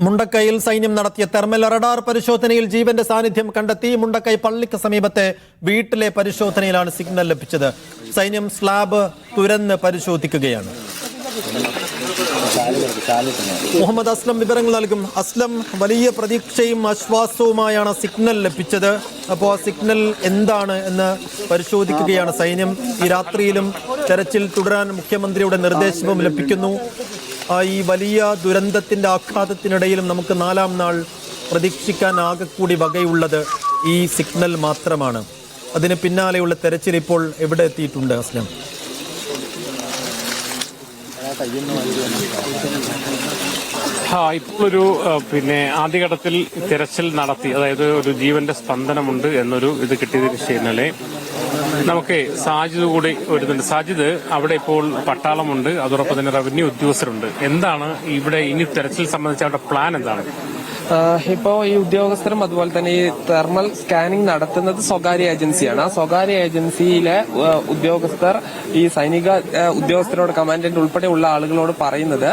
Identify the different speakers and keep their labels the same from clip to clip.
Speaker 1: മുണ്ടക്കയിൽ സൈന്യം നടത്തിയ thermal radar പരിശോധനയിൽ ജീവന്റെ സാന്നിധ്യം കണ്ടെത്തി. മുണ്ടക്കൈ പള്ളിക്ക് സമീപത്തെ വീട്ടിലെ പരിശോധനയിലാണ് സിഗ്നൽ ലഭിച്ചത്. സൈന്യം സ്ലാബ് തുരന്ന് പരിശോധിക്കുകയാണ്. മുഹമ്മദ് അസ്ലം വിവരങ്ങൾ നൽകും. അസ്ലം, വലിയ പ്രതീക്ഷയും ആശ്വാസവുമായാണ് സിഗ്നൽ ലഭിച്ചത്. അപ്പോൾ ആ സിഗ്നൽ എന്താണ് എന്ന് പരിശോധിക്കുകയാണ് സൈന്യം. ഈ രാത്രിയിലും തെരച്ചിൽ തുടരാൻ മുഖ്യമന്ത്രിയുടെ നിർദ്ദേശവും ലഭിക്കുന്നു. ഈ വലിയ ദുരന്തത്തിന്റെ ആഘാതത്തിനിടയിലും നമുക്ക് 4-ാം നാൾ പ്രതീക്ഷിക്കാൻ ആകെ കൂടി വകയുള്ളത് ഈ സിഗ്നൽ മാത്രമാണ്. അതിന് പിന്നാലെയുള്ള തെരച്ചിൽ ഇപ്പോൾ എവിടെ എത്തിയിട്ടുണ്ട് അസ്ലം?
Speaker 2: ഇപ്പോഴൊരു ആദ്യഘട്ടത്തിൽ തിരച്ചിൽ നടത്തി, അതായത് ഒരു ജീവന്റെ സ്പന്ദനമുണ്ട് എന്നൊരു ഇത് കിട്ടിയതിന് ശേഷം നമുക്ക് സാജിദ് കൂടി വരുന്നുണ്ട്. സാജിദ്, അവിടെ ഇപ്പോൾ പട്ടാളമുണ്ട്, അതോടൊപ്പം തന്നെ റവന്യൂ ഉദ്യോഗസ്ഥരുണ്ട്. എന്താണ് ഇവിടെ ഇനി തെരച്ചിൽ സംബന്ധിച്ച് അവരുടെ പ്ലാൻ എന്താണ്?
Speaker 3: ഇപ്പോ ഈ ഉദ്യോഗസ്ഥരും അതുപോലെ തന്നെ ഈ തെർമൽ സ്കാനിംഗ് നടത്തുന്നത് സ്വകാര്യ ഏജൻസിയാണ്. ആ സ്വകാര്യ ഏജൻസിയിലെ ഉദ്യോഗസ്ഥർ ഈ സൈനിക ഉദ്യോഗസ്ഥരോട്, കമാൻഡന്റ് ഉൾപ്പെടെയുള്ള ആളുകളോട് പറയുന്നത്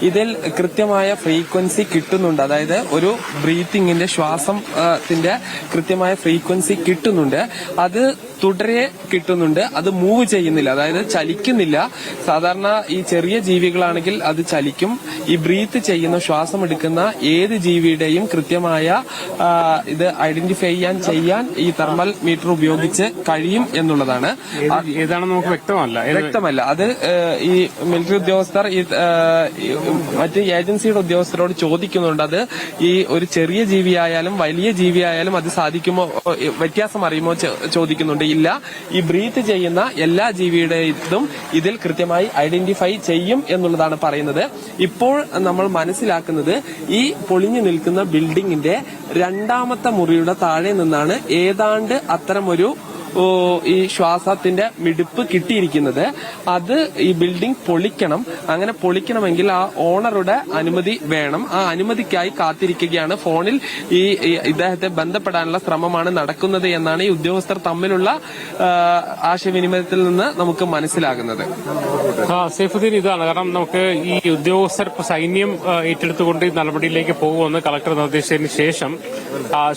Speaker 3: ഇതിൽ കൃത്യമായ ഫ്രീക്വൻസി കിട്ടുന്നുണ്ട്. അതായത് ഒരു ബ്രീത്തിങ്ങിന്റെ ശ്വാസത്തിന്റെ കൃത്യമായ ഫ്രീക്വൻസി കിട്ടുന്നുണ്ട്. അത് തുടരെ കിട്ടുന്നുണ്ട്. അത് മൂവ് ചെയ്യുന്നില്ല, അതായത് ചലിക്കുന്നില്ല. സാധാരണ ഈ ചെറിയ ജീവികളാണെങ്കിൽ അത് ചലിക്കും. ഈ ബ്രീത്ത് ചെയ്യുന്ന, ശ്വാസം എടുക്കുന്ന ഏത് ജീവിയുടെയും കൃത്യമായ ഇത് ഐഡന്റിഫൈ ചെയ്യാൻ ഈ തെർമൽ മീറ്റർ ഉപയോഗിച്ച് കഴിയും എന്നുള്ളതാണ്.
Speaker 2: ഏതാണെന്ന് നമുക്ക് വ്യക്തമല്ല. അത് ഈ മിലിറ്ററി ഉദ്യോഗസ്ഥർ മറ്റ് ഏജൻസിയുടെ ഉദ്യോഗസ്ഥരോട് ചോദിക്കുന്നുണ്ട്. അത് ഈ ഒരു ചെറിയ ജീവിയായാലും വലിയ ജീവിയായാലും അത് സാധിക്കുമോ, വ്യത്യാസം അറിയുമോ ചോദിക്കുന്നുണ്ട്. ഇല്ല, ഈ ബ്രീത്ത് ചെയ്യുന്ന എല്ലാ ജീവിയുടേതും ഇതിൽ കൃത്യമായി ഐഡന്റിഫൈ ചെയ്യും എന്നുള്ളതാണ് പറയുന്നത്. ഇപ്പോൾ നമ്മൾ മനസ്സിലാക്കുന്നത് ഈ പൊളിഞ്ഞു നിൽക്കുന്ന ബിൽഡിംഗിന്റെ 2ാമത്തെ മുറിയുടെ താഴെ നിന്നാണ് ഏതാണ്ട് അത്തരമൊരു ഈ ശ്വാസത്തിന്റെ മിടിപ്പ് കിട്ടിയിരിക്കുന്നത്. അത് ഈ ബിൽഡിംഗ് പൊളിക്കണം. അങ്ങനെ പൊളിക്കണമെങ്കിൽ ആ ഓണറുടെ അനുമതി വേണം. ആ അനുമതിക്കായി കാത്തിരിക്കുകയാണ്. ഫോണിൽ ഈ ഇദ്ദേഹത്തെ ബന്ധപ്പെടാനുള്ള ശ്രമമാണ് നടക്കുന്നത് എന്നാണ് ഈ ഉദ്യോഗസ്ഥർ തമ്മിലുള്ള ആശയവിനിമയത്തിൽ നിന്ന് നമുക്ക് മനസ്സിലാകുന്നത്. സൈഫുദ്ദീൻ, ഇതാണ് കാരണം നമുക്ക് ഈ ഉദ്യോഗസ്ഥർ സൈന്യം ഏറ്റെടുത്തുകൊണ്ട് ഈ നടപടിയിലേക്ക് പോകുമെന്ന് കളക്ടർ നിർദ്ദേശിച്ചതിന് ശേഷം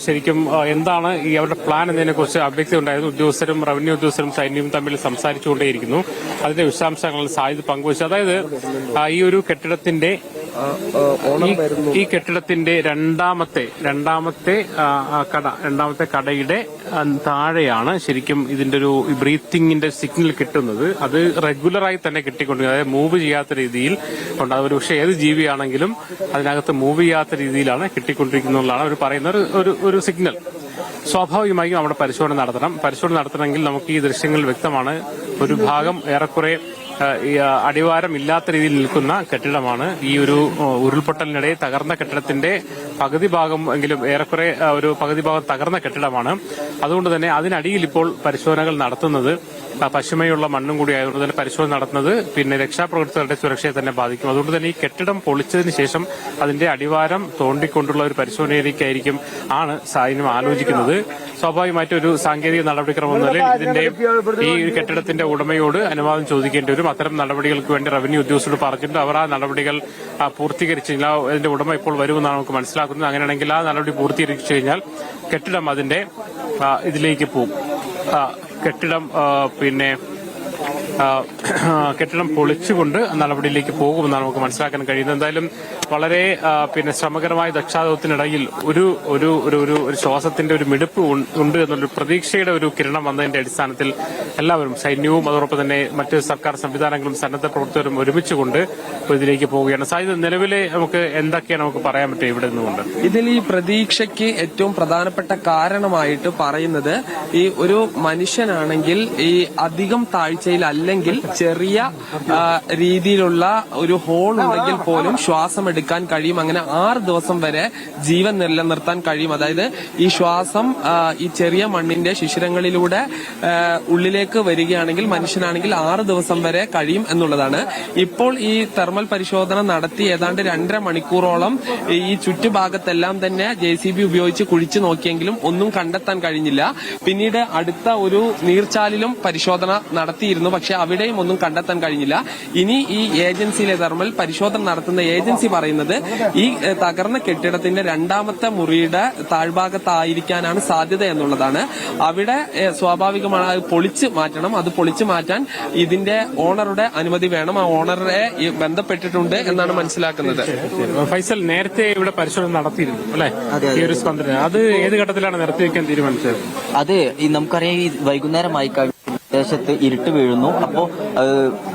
Speaker 2: ശരിക്കും എന്താണ് ഈ അവരുടെ പ്ലാൻ എന്നതിനെ കുറിച്ച് അവ്യക്തത ഉണ്ടായിരുന്നു. ഉദ്യോഗസ്ഥരും റവന്യൂ ഉദ്യോഗസ്ഥരും സൈന്യവും തമ്മിൽ സംസാരിച്ചുകൊണ്ടേയിരിക്കുന്നു. അതിന്റെ വിശദാംശങ്ങൾ സായിദ് പങ്കുവച്ചു. അതായത് ഈ ഒരു കെട്ടിടത്തിന്റെ രണ്ടാമത്തെ കടയുടെ താഴെയാണ് ശരിക്കും ഇതിന്റെ ഒരു ബ്രീത്തിങ്ങിന്റെ സിഗ്നൽ കിട്ടുന്നത്. അത് റെഗുലറായി തന്നെ കിട്ടിക്കൊണ്ടിരിക്കുന്നത്, അതായത് മൂവ് ചെയ്യാത്ത രീതിയിൽ ഉണ്ട്. അത് പക്ഷേ ഏത് ജീവിയാണെങ്കിലും അതിനകത്ത് മൂവ് ചെയ്യാത്ത രീതിയിലാണ് കിട്ടിക്കൊണ്ടിരിക്കുന്നതാണ് അവർ പറയുന്ന ഒരു സിഗ്നൽ. സ്വാഭാവികമായും അവിടെ പരിശോധന നടത്തണമെങ്കിൽ നമുക്ക് ഈ ദൃശ്യങ്ങൾ വ്യക്തമാണ്. ഒരു ഭാഗം ഏറെക്കുറെ അടിവാരം ഇല്ലാത്ത രീതിയിൽ നിൽക്കുന്ന കെട്ടിടമാണ്. ഈ ഒരു ഉരുൾപൊട്ടലിനിടെ തകർന്ന കെട്ടിടത്തിന്റെ പകുതി ഭാഗം എങ്കിലും ഏറെക്കുറെ ഒരു പകുതി ഭാഗം തകർന്ന കെട്ടിടമാണ്. അതുകൊണ്ട് തന്നെ അതിനടിയിൽ ഇപ്പോൾ പരിശോധനകൾ നടത്തുന്നത് പശുമയുള്ള മണ്ണും കൂടി ആയതുകൊണ്ട് തന്നെ പരിശോധന നടത്തുന്നത് രക്ഷാപ്രവർത്തകരുടെ സുരക്ഷയെ തന്നെ ബാധിക്കും. അതുകൊണ്ട് തന്നെ ഈ കെട്ടിടം പൊളിച്ചതിന് ശേഷം അതിന്റെ അടിവാരം തോണ്ടിക്കൊണ്ടുള്ള ഒരു പരിശോധനയിലേക്കായിരിക്കും സൈന്യം ആലോചിക്കുന്നത്. സ്വാഭാവികമായിട്ട് ഒരു സാങ്കേതിക നടപടിക്രമം എന്ന നിലയിൽ ഇതിന്റെ ഈ കെട്ടിടത്തിന്റെ ഉടമയോട് അനുവാദം ചോദിക്കേണ്ടി വരും. അത്തരം നടപടികൾക്ക് വേണ്ടി റവന്യൂ ഉദ്യോഗസ്ഥരോട് പറഞ്ഞിട്ടുണ്ട്. അവർ ആ നടപടികൾ പൂർത്തീകരിച്ചില്ല. ഇതിന്റെ ഉടമ ഇപ്പോൾ വരുമെന്നാണ് നമുക്ക് മനസ്സിലാക്കുന്നത്. അങ്ങനെയാണെങ്കിൽ ആ നടപടി പൂർത്തീകരിച്ചു കഴിഞ്ഞാൽ കെട്ടിടം അതിന്റെ ഇതിലേക്ക് പോകും. കെട്ടിടം പൊളിച്ചുകൊണ്ട് നടപടിയിലേക്ക് പോകുമെന്നാണ് നമുക്ക് മനസ്സിലാക്കാൻ കഴിയുന്നത്. എന്തായാലും വളരെ ശ്രമകരമായ ദക്ഷാദൌത്യത്തിനിടയിൽ ഒരു ശ്വാസത്തിന്റെ ഒരു മിടിപ്പ് ഉണ്ട് എന്നുള്ളൊരു പ്രതീക്ഷയുടെ ഒരു കിരണം വന്നതിന്റെ അടിസ്ഥാനത്തിൽ എല്ലാവരും, സൈന്യവും അതോടൊപ്പം തന്നെ മറ്റ് സർക്കാർ സംവിധാനങ്ങളും സന്നദ്ധ പ്രവർത്തകരും ഒരുമിച്ചുകൊണ്ട് ഇതിലേക്ക് പോവുകയാണ്. സാധ്യത നിലവിലെ നമുക്ക് എന്തൊക്കെയാണ് നമുക്ക് പറയാൻ പറ്റുക ഇവിടെ നിന്നുകൊണ്ട്?
Speaker 3: ഇതിൽ ഈ പ്രതീക്ഷയ്ക്ക് ഏറ്റവും പ്രധാനപ്പെട്ട കാരണമായിട്ട് പറയുന്നത്, ഈ ഒരു മനുഷ്യനാണെങ്കിൽ ഈ അധികം താഴ്ചയിൽ അല്ലെങ്കിൽ ചെറിയ രീതിയിലുള്ള ഒരു ഹോൾ ഉണ്ടെങ്കിൽ പോലും ശ്വാസം എടുക്കാൻ കഴിയും. അങ്ങനെ 6 ദിവസം വരെ ജീവൻ നിലനിർത്താൻ കഴിയും. അതായത് ഈ ശ്വാസം ഈ ചെറിയ മണ്ണിന്റെ ശിശിരങ്ങളിലൂടെ ഉള്ളിലേക്ക് വരികയാണെങ്കിൽ മനുഷ്യനാണെങ്കിൽ 6 ദിവസം വരെ കഴിയും എന്നുള്ളതാണ്. ഇപ്പോൾ ഈ തെർമൽ പരിശോധന നടത്തി ഏതാണ്ട് 2.5 മണിക്കൂറോളം ഈ ചുറ്റുഭാഗത്തെല്ലാം തന്നെ JCB ഉപയോഗിച്ച് കുഴിച്ചു നോക്കിയെങ്കിലും ഒന്നും കണ്ടെത്താൻ കഴിഞ്ഞില്ല. പിന്നീട് അടുത്ത ഒരു നീർച്ചാലിലും പരിശോധന നടത്തിയിരുന്നു. പക്ഷെ അവിടെയും ഒന്നും കണ്ടെത്താൻ കഴിഞ്ഞില്ല. ഇനി ഈ ഏജൻസിയിലെ തെർമൽ പരിശോധന നടത്തുന്ന ഏജൻസി പറയുന്നത് ഈ തകർന്ന കെട്ടിടത്തിന്റെ രണ്ടാമത്തെ മുറിയുടെ താഴ്ഭാഗത്തായിരിക്കാനാണ് സാധ്യത എന്നുള്ളതാണ്. അവിടെ സ്വാഭാവികമാണ് അത് പൊളിച്ച് മാറ്റണം. അത് പൊളിച്ചു മാറ്റാൻ ഇതിന്റെ ഓണറുടെ അനുമതി വേണം. ആ ഓണറെ ബന്ധപ്പെട്ടിട്ടുണ്ട് എന്നാണ് മനസ്സിലാക്കുന്നത്.
Speaker 4: ഫൈസൽ, നേരത്തെ ഇവിടെ പരിശോധന നടത്തിയിരുന്നു അല്ലെ? ഈ ഒരു സ്പന്ദനം അത് ഏത് ഘട്ടത്തിലാണ് നിർത്തിവെക്കാൻ തീരുമാനിച്ചത്?
Speaker 5: അത് നമുക്കറിയാം, ഈ വൈകുന്നേരമായി കഴിഞ്ഞ പ്രദേശത്ത് ഇരുട്ട് വീഴുന്നു. അപ്പോൾ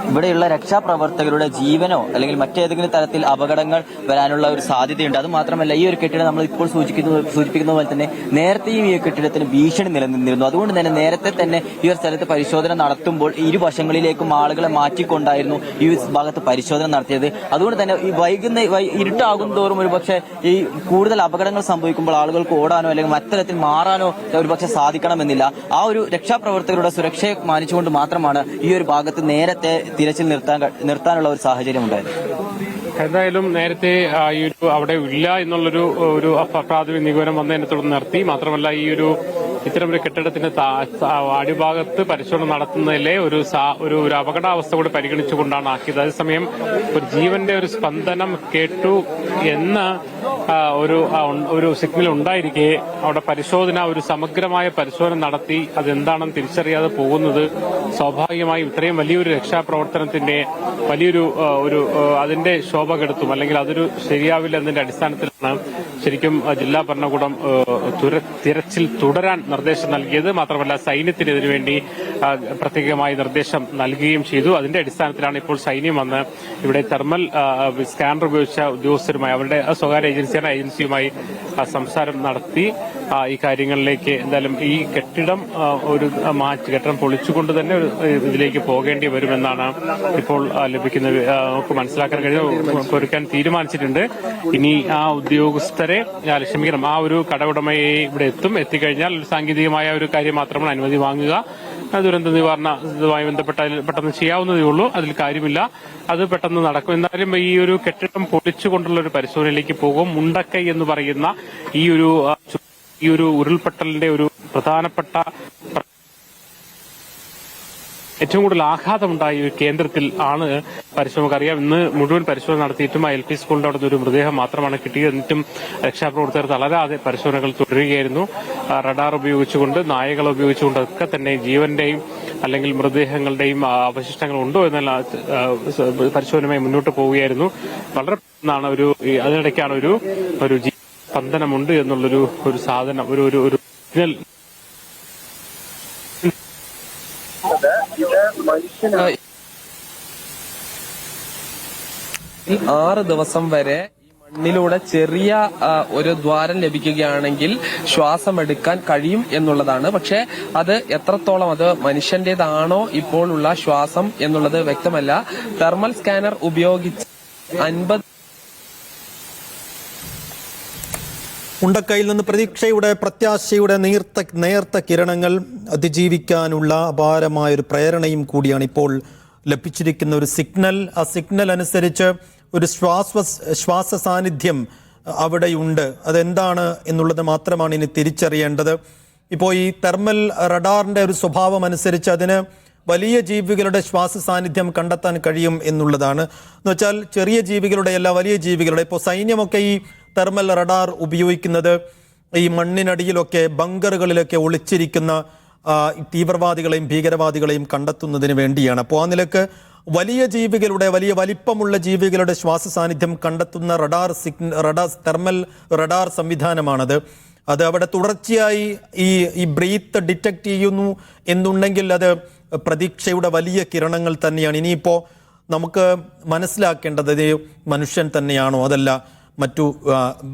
Speaker 5: ഇവിടെയുള്ള രക്ഷാപ്രവർത്തകരുടെ ജീവനോ അല്ലെങ്കിൽ മറ്റേതെങ്കിലും തരത്തിൽ അപകടങ്ങൾ വരാനുള്ള ഒരു സാധ്യതയുണ്ട്. അത് മാത്രമല്ല, ഈ ഒരു കെട്ടിടം നമ്മൾ ഇപ്പോൾ സൂചിപ്പിക്കുന്ന പോലെ തന്നെ നേരത്തെയും ഈ കെട്ടിടത്തിന് ഭീഷണി നിലനിന്നിരുന്നു. അതുകൊണ്ട് തന്നെ നേരത്തെ തന്നെ ഈ ഒരു സ്ഥലത്ത് പരിശോധന നടത്തുമ്പോൾ ഇരുവശങ്ങളിലേക്കും ആളുകളെ മാറ്റിക്കൊണ്ടായിരുന്നു ഈ ഭാഗത്ത് പരിശോധന നടത്തിയത്. അതുകൊണ്ട് തന്നെ ഈ ഇരുട്ടാകും തോറും ഒരുപക്ഷെ ഈ കൂടുതൽ അപകടങ്ങൾ സംഭവിക്കുമ്പോൾ ആളുകൾക്ക് ഓടാനോ അല്ലെങ്കിൽ മറ്റത്തരത്തിൽ മാറാനോ ഒരുപക്ഷെ സാധിക്കണമെന്നില്ല. ആ ഒരു രക്ഷാപ്രവർത്തകരുടെ സുരക്ഷയെ മാനിച്ചുകൊണ്ട് മാത്രമാണ് ഈ ഒരു ഭാഗത്ത് നേരത്തെ തിരച്ചിൽ നിർത്താനുള്ള ഒരു സാഹചര്യം ഉണ്ടായത്.
Speaker 4: എന്തായാലും നേരത്തെ ഈ ഒരു അവിടെ ഇല്ല എന്നുള്ളൊരു പ്രാഥമിക നിഗമനം വന്നതിനെ തുടർന്ന് നിർത്തി. മാത്രമല്ല, ഈ ഒരു ഇത്തരമൊരു കെട്ടിടത്തിന്റെ അടിഭാഗത്ത് പരിശോധന നടത്തുന്നതിലെ ഒരു അപകടാവസ്ഥ കൂടി പരിഗണിച്ചുകൊണ്ടാണ് ആക്കിയത്. അതേസമയം ഒരു ജീവന്റെ ഒരു സ്പന്ദനം കേട്ടു എന്ന ഒരു സിഗ്നൽ ഉണ്ടായിരിക്കെ അവിടെ ഒരു സമഗ്രമായ പരിശോധന നടത്തി അതെന്താണെന്ന് തിരിച്ചറിയാതെ പോകുന്നത് സ്വാഭാവികമായും ഇത്രയും വലിയൊരു രക്ഷാപ്രവർത്തനത്തിന്റെ വലിയൊരു അതിന്റെ ശോഭ കെടുത്തും, അല്ലെങ്കിൽ അതൊരു ശരിയാവില്ല എന്നതിന്റെ അടിസ്ഥാനത്തിലാണ് ശരിക്കും ജില്ലാ ഭരണകൂടം തിരച്ചിൽ തുടരാൻ നിർദ്ദേശം നൽകിയത്. മാത്രമല്ല, സൈന്യത്തിന് ഇതിനു വേണ്ടി പ്രത്യേകമായി നിർദ്ദേശം നൽകുകയും ചെയ്തു. അതിന്റെ അടിസ്ഥാനത്തിലാണ് ഇപ്പോൾ സൈന്യം വന്ന് ഇവിടെ തെർമൽ സ്കാനർ ഉപയോഗിച്ച ഉദ്യോഗസ്ഥരുമായി, അവരുടെ സ്വകാര്യ ഏജൻസിയുമായി സംസാരം നടത്തി ഈ കാര്യങ്ങളിലേക്ക് എന്തായാലും ഈ കെട്ടിടം കെട്ടിടം പൊളിച്ചുകൊണ്ട് തന്നെ ഇതിലേക്ക് പോകേണ്ടി വരുമെന്നാണ് ഇപ്പോൾ ലഭിക്കുന്ന നമുക്ക് മനസ്സിലാക്കാൻ കഴിയുന്നത്. ഒരുക്കാൻ തീരുമാനിച്ചിട്ടുണ്ട്. ഇനി ആ ഉദ്യോഗസ്ഥരെ ക്ഷമിക്കണം, ആ ഒരു കടവുടമയെ ഇവിടെ എത്തിക്കഴിഞ്ഞാൽ ഒരു സാങ്കേതികമായ ഒരു കാര്യം മാത്രമാണ് അനുമതി വാങ്ങുക. ദുരന്ത നിവാരണവുമായി ബന്ധപ്പെട്ട പെട്ടെന്ന് ചെയ്യാവുന്നതേ ഉള്ളൂ, അതിൽ കാര്യമില്ല, അത് പെട്ടെന്ന് നടക്കും. എന്നാലും ഈ ഒരു കെട്ടിടം പൊളിച്ചുകൊണ്ടുള്ള ഒരു പരിശോധനയിലേക്ക് പോകും. മുണ്ടക്കൈ എന്ന് പറയുന്ന ഈ ഒരു ഉരുൾപൊട്ടലിന്റെ ഒരു പ്രധാനപ്പെട്ട ഏറ്റവും കൂടുതൽ ആഘാതമുണ്ടായ ഒരു കേന്ദ്രത്തിൽ ആണ് പരിശോധന. നമുക്കറിയാം, ഇന്ന് മുഴുവൻ പരിശോധന നടത്തിയിട്ടും LP സ്കൂളിന്റെ അവിടെ ഒരു മൃതദേഹം മാത്രമാണ് കിട്ടിയത്. എന്നിട്ടും രക്ഷാപ്രവർത്തകർ തളരാതെ പരിശോധനകൾ തുടരുകയായിരുന്നു. റഡാർ ഉപയോഗിച്ചുകൊണ്ട്, നായകളെ ഉപയോഗിച്ചുകൊണ്ടൊക്കെ തന്നെ ജീവന്റെയും അല്ലെങ്കിൽ മൃതദേഹങ്ങളുടെയും അവശിഷ്ടങ്ങൾ ഉണ്ടോ എന്നുള്ള പരിശോധനയുമായി മുന്നോട്ട് പോവുകയായിരുന്നു. വളരെ അതിനിടയ്ക്കാണ് ഒരു സ്പന്ദനമുണ്ട് എന്നുള്ളൊരു സാധനം ഒരു സിഗ്നൽ
Speaker 3: 6 ദിവസം വരെ ഈ മണ്ണിലൂടെ ചെറിയ ഒരു ദ്വാരം ലഭിക്കുകയാണെങ്കിൽ ശ്വാസമെടുക്കാൻ കഴിയും എന്നുള്ളതാണ്. പക്ഷെ അത് എത്രത്തോളം അത് മനുഷ്യന്റേതാണോ ഇപ്പോൾ ഉള്ള ശ്വാസം എന്നുള്ളത് വ്യക്തമല്ല. തെർമൽ സ്കാനർ ഉപയോഗിച്ച് 50
Speaker 1: മുണ്ടക്കൈയിൽ നിന്ന് പ്രതീക്ഷയുടെ, പ്രത്യാശയുടെ നേർത്ത കിരണങ്ങൾ അതിജീവിക്കാനുള്ള അപാരമായൊരു പ്രേരണയും കൂടിയാണ് ഇപ്പോൾ ലഭിച്ചിരിക്കുന്ന ഒരു സിഗ്നൽ. ആ സിഗ്നൽ അനുസരിച്ച് ഒരു ശ്വാസ സാന്നിധ്യം അവിടെയുണ്ട്. അതെന്താണ് എന്നുള്ളത് മാത്രമാണ് ഇനി തിരിച്ചറിയേണ്ടത്. ഇപ്പോൾ ഈ തെർമൽ റഡാറിന്റെ ഒരു സ്വഭാവം അനുസരിച്ച് അതിന് വലിയ ജീവികളുടെ ശ്വാസ സാന്നിധ്യം കണ്ടെത്താൻ കഴിയും എന്നുള്ളതാണ്. എന്ന് വെച്ചാൽ ചെറിയ ജീവികളുടെ അല്ല, വലിയ ജീവികളുടെ. ഇപ്പോൾ സൈന്യമൊക്കെ ഈ തെർമൽ റഡാർ ഉപയോഗിക്കുന്നത് ഈ മണ്ണിനടിയിലൊക്കെ ബങ്കറുകളിലൊക്കെ ഒളിച്ചിരിക്കുന്ന തീവ്രവാദികളെയും ഭീകരവാദികളെയും കണ്ടെത്തുന്നതിന് വേണ്ടിയാണ്. അപ്പോൾ ആ നിലക്ക് വലിയ ജീവികളുടെ, വലിയ വലിപ്പമുള്ള ജീവികളുടെ ശ്വാസ സാന്നിധ്യം കണ്ടെത്തുന്ന തെർമൽ റഡാർ സംവിധാനമാണത്. അത് അവിടെ തുടർച്ചയായി ഈ ബ്രീത്ത് ഡിറ്റക്ട് ചെയ്യുന്നു എന്നുണ്ടെങ്കിൽ അത് പ്രതീക്ഷയുടെ വലിയ കിരണങ്ങൾ തന്നെയാണ്. ഇനിയിപ്പോൾ നമുക്ക് മനസ്സിലാക്കേണ്ടത് മനുഷ്യൻ തന്നെയാണോ അതല്ല മറ്റു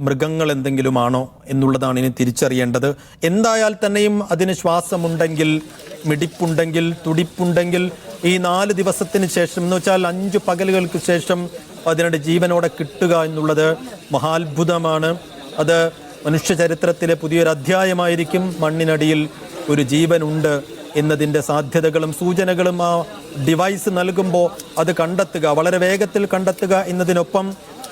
Speaker 1: മൃഗങ്ങൾ എന്തെങ്കിലുമാണോ എന്നുള്ളതാണ് ഇനി തിരിച്ചറിയേണ്ടത്. എന്തായാൽ തന്നെയും അതിന് ശ്വാസമുണ്ടെങ്കിൽ, മിടിപ്പുണ്ടെങ്കിൽ, തുടിപ്പുണ്ടെങ്കിൽ ഈ 4 ദിവസത്തിന് ശേഷം, എന്ന് വെച്ചാൽ 5 പകലുകൾക്ക് ശേഷം അതിനുടെ ജീവനോടെ കിട്ടുക എന്നുള്ളത് മഹാത്ഭുതമാണ്. അത് മനുഷ്യ ചരിത്രത്തിലെ പുതിയൊരു അധ്യായമായിരിക്കും. മണ്ണിനടിയിൽ ഒരു ജീവനുണ്ട് എന്നതിൻ്റെ സാധ്യതകളും സൂചനകളും ആ ഡിവൈസ് നൽകുമ്പോൾ അത് കണ്ടെത്തുക, വളരെ വേഗത്തിൽ കണ്ടെത്തുക എന്നതിനൊപ്പം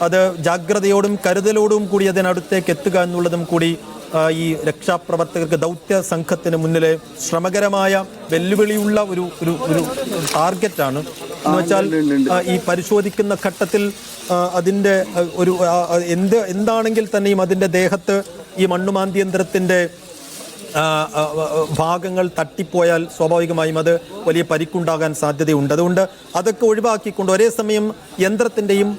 Speaker 1: അത് ജാഗ്രതയോടും കരുതലോടും കൂടി അതിനടുത്തേക്ക് എത്തുക എന്നുള്ളതും കൂടി ഈ രക്ഷാപ്രവർത്തകർക്ക് ദൗത്യ സംഘത്തിന് മുന്നിലെ ശ്രമകരമായ വെല്ലുവിളിയുള്ള ഒരു ഒരു ഒരു ടാർഗറ്റാണ്. എന്ന് വെച്ചാൽ ഈ പരിശോധിക്കുന്ന ഘട്ടത്തിൽ അതിൻ്റെ ഒരു എന്താണെങ്കിൽ തന്നെയും അതിൻ്റെ ദേഹത്ത് ഈ മണ്ണുമാന്തി യന്ത്രത്തിൻ്റെ ഭാഗങ്ങൾ തട്ടിപ്പോയാൽ സ്വാഭാവികമായും അത് വലിയ പരിക്കുണ്ടാകാൻ സാധ്യതയുണ്ട്. അതുകൊണ്ട് അതൊക്കെ ഒഴിവാക്കിക്കൊണ്ട് ഒരേ സമയം യന്ത്രത്തിൻ്റെയും